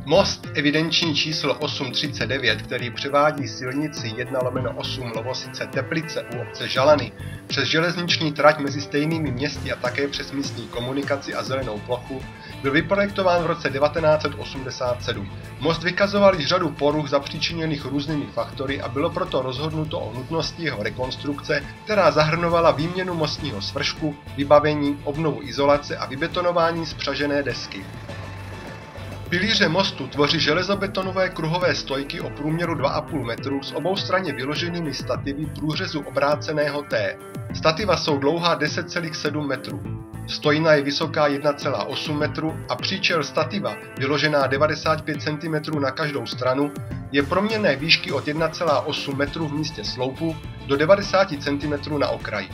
Most evidenční číslo 839, který převádí silnici 1/8 Lovosice Teplice u obce Žalany přes železniční trať mezi stejnými městy a také přes místní komunikaci a zelenou plochu, byl vyprojektován v roce 1987. Most vykazoval již řadu poruch zapříčiněných různými faktory a bylo proto rozhodnuto o nutnosti jeho rekonstrukce, která zahrnovala výměnu mostního svršku, vybavení, obnovu izolace a vybetonování spřažené desky. Pilíře mostu tvoří železobetonové kruhové stojky o průměru 2,5 metru s oboustranně vyloženými stativy průřezu obráceného T. Stativa jsou dlouhá 10,7 metrů. Stojna je vysoká 1,8 metru a příčel stativa, vyložená 95 cm na každou stranu, je proměnné výšky od 1,8 metru v místě sloupu do 90 cm na okraji.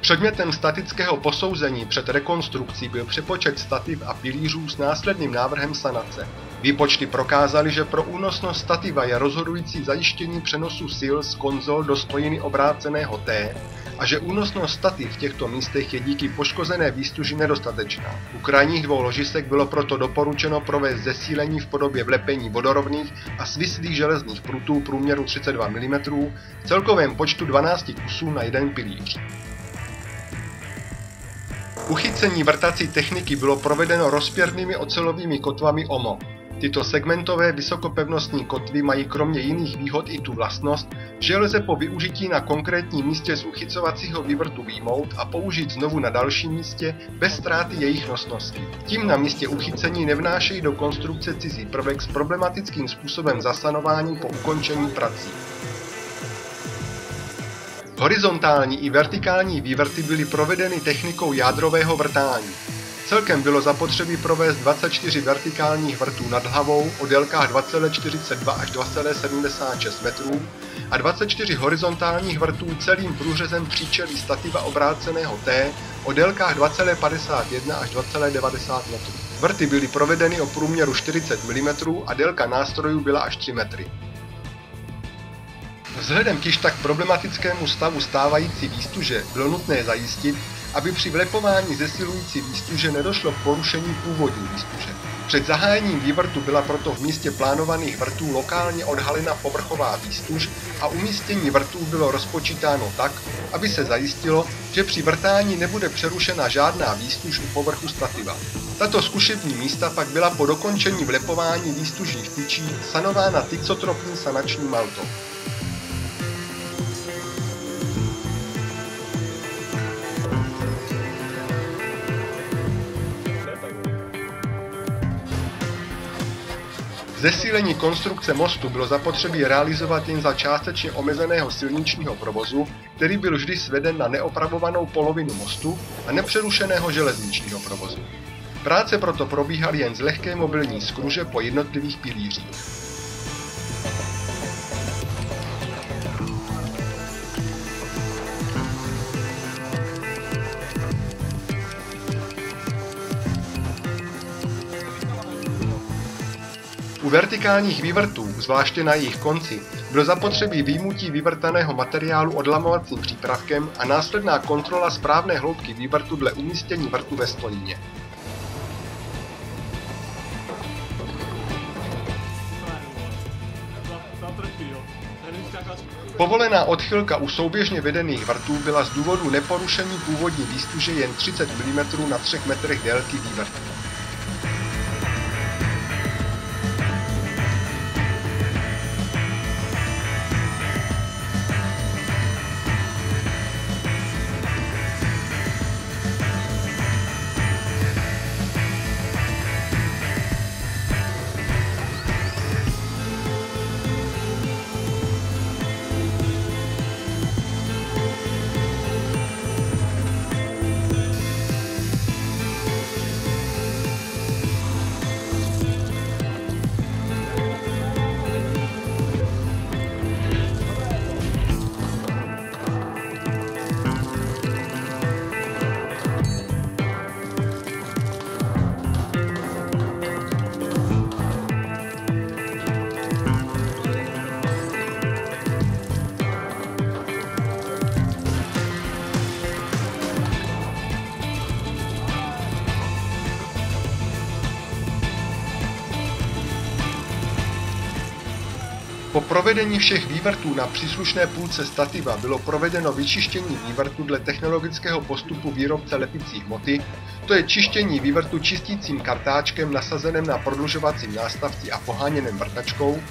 Předmětem statického posouzení před rekonstrukcí byl přepočet stativ a pilířů s následným návrhem sanace. Výpočty prokázaly, že pro únosnost stativa je rozhodující zajištění přenosu sil z konzol do stojiny obráceného T a že únosnost stativ v těchto místech je díky poškozené výstuži nedostatečná. U krajních dvou ložisek bylo proto doporučeno provést zesílení v podobě vlepení vodorovných a svislých železných prutů průměru 32 mm v celkovém počtu 12 kusů na jeden pilíř. Uchycení vrtací techniky bylo provedeno rozpěrnými ocelovými kotvami OMO. Tyto segmentové vysokopevnostní kotvy mají kromě jiných výhod i tu vlastnost, že lze po využití na konkrétním místě z uchycovacího vývrtu vyjmout a použít znovu na dalším místě bez ztráty jejich nosnosti. Tím na místě uchycení nevnášejí do konstrukce cizí prvek s problematickým způsobem zasanování po ukončení prací. Horizontální i vertikální vývrty byly provedeny technikou jádrového vrtání. Celkem bylo zapotřebí provést 24 vertikálních vrtů nad hlavou o délkách 2,42 až 2,76 metrů a 24 horizontálních vrtů celým průřezem příčelí stativa obráceného T o délkách 2,51 až 2,90 metrů. Vrty byly provedeny o průměru 40 mm a délka nástrojů byla až 3 metry. Vzhledem k již tak problematickému stavu stávající výstuže bylo nutné zajistit, aby při vlepování zesilující výstuže nedošlo k porušení původní výstuže. Před zahájením vývrtu byla proto v místě plánovaných vrtů lokálně odhalena povrchová výstuž a umístění vrtů bylo rozpočítáno tak, aby se zajistilo, že při vrtání nebude přerušena žádná výstuž u povrchu stativa. Tato zkušební místa pak byla po dokončení vlepování výstužních tyčí sanována tyxotropní sanační maltou. Zesílení konstrukce mostu bylo zapotřebí realizovat jen za částečně omezeného silničního provozu, který byl vždy sveden na neopravovanou polovinu mostu a nepřerušeného železničního provozu. Práce proto probíhaly jen z lehké mobilní skruže po jednotlivých pilířích. U vertikálních vývrtů, zvláště na jejich konci, bylo zapotřebí vyjmutí vyvrtaného materiálu odlamovacím přípravkem a následná kontrola správné hloubky vývrtu dle umístění vrtu ve stojině. Povolená odchylka u souběžně vedených vrtů byla z důvodu neporušení původní výstuže jen 30 mm na 3 metrech délky vývrtu. provedení všech vývrtů na příslušné půlce stativa bylo provedeno vyčištění vývrtu dle technologického postupu výrobce lepicí hmoty, to je čištění vývrtu čistícím kartáčkem nasazeném na prodlužovacím nástavci a poháněném vrtačkou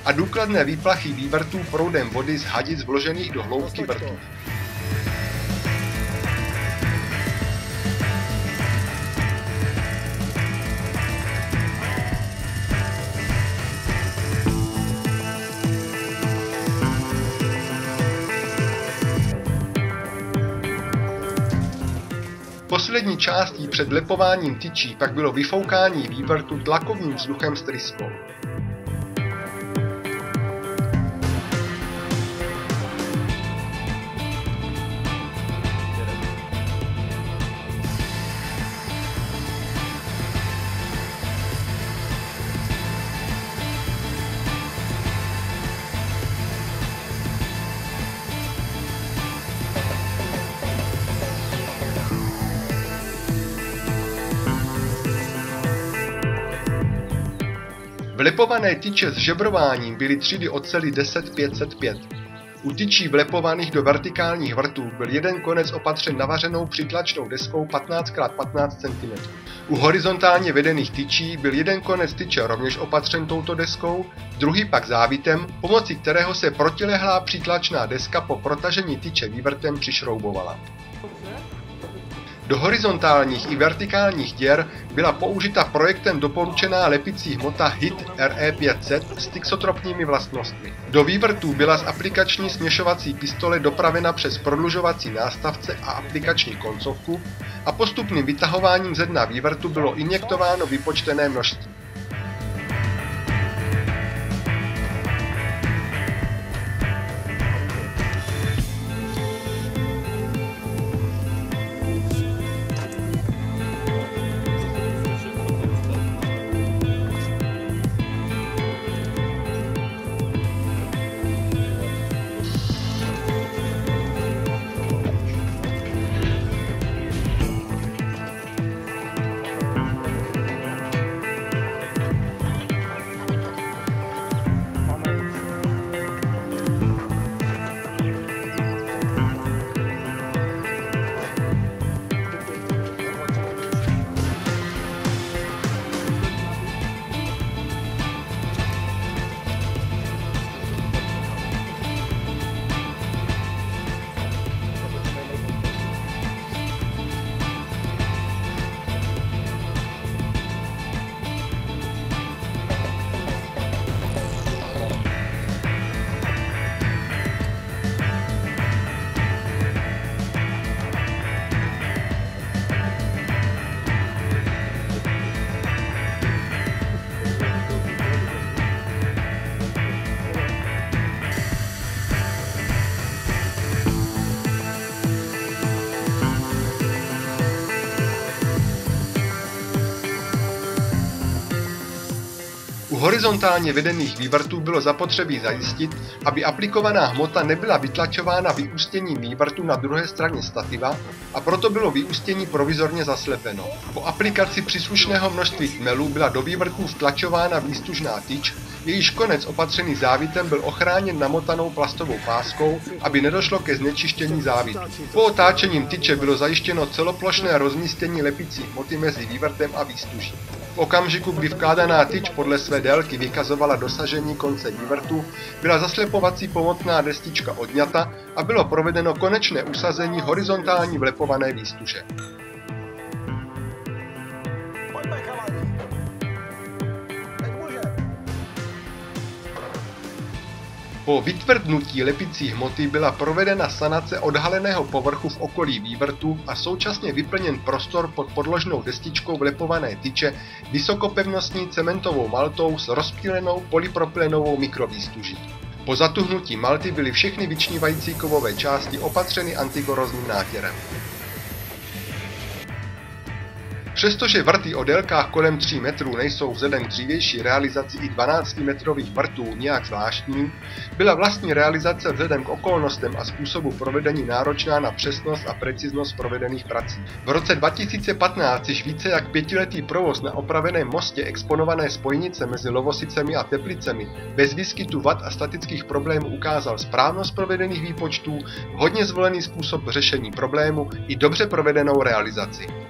a důkladné výplachy vývrtů proudem vody z hadic vložených do hloubky vrtu. Poslední částí před lepováním tyčí pak bylo vyfoukání vývrtu tlakovým vzduchem s tryskou. Vlepované tyče s žebrováním byly třídy oceli 10-505. U tyčí vlepovaných do vertikálních vrtů byl jeden konec opatřen navařenou přitlačnou deskou 15x15 cm. U horizontálně vedených tyčí byl jeden konec tyče rovněž opatřen touto deskou, druhý pak závitem, pomocí kterého se protilehlá přitlačná deska po protažení tyče vývrtem přišroubovala. Do horizontálních i vertikálních děr byla použita projektem doporučená lepicí hmota HIT RE500 s tixotropními vlastnostmi. Do vývrtů byla z aplikační směšovací pistole dopravena přes prodlužovací nástavce a aplikační koncovku a postupným vytahováním ze dna vývrtu bylo injektováno vypočtené množství. U horizontálně vedených vývrtů bylo zapotřebí zajistit, aby aplikovaná hmota nebyla vytlačována vyústěním vývrtu na druhé straně stativa a proto bylo vyústění provizorně zaslepeno. Po aplikaci příslušného množství tmelů byla do vývrtů vtlačována výstužná tyč, jejíž konec opatřený závitem byl ochráněn namotanou plastovou páskou, aby nedošlo ke znečištění závitu. Po otáčením tyče bylo zajištěno celoplošné rozmístění lepicí hmoty mezi vývrtem a výstuží. V okamžiku, kdy vkládaná tyč podle své délky vykazovala dosažení konce vývrtu, byla zaslepovací pomocná destička odňata a bylo provedeno konečné usazení horizontální vlepované výstuže. Po vytvrdnutí lepicí hmoty byla provedena sanace odhaleného povrchu v okolí vývrtu a současně vyplněn prostor pod podložnou destičkou vlepované tyče vysokopevnostní cementovou maltou s rozptýlenou polypropylenovou mikrovýstuží. Po zatuhnutí malty byly všechny vyčnívající kovové části opatřeny antikorozním nátěrem. Přestože vrty o délkách kolem 3 metrů nejsou vzhledem k dřívější realizaci i 12-metrových vrtů nějak zvláštní, byla vlastní realizace vzhledem k okolnostem a způsobu provedení náročná na přesnost a preciznost provedených prací. V roce 2015 již více jak 5letý provoz na opraveném mostě exponované spojnice mezi Lovosicemi a Teplicemi bez výskytu vad a statických problémů ukázal správnost provedených výpočtů, vhodně zvolený způsob řešení problému i dobře provedenou realizaci.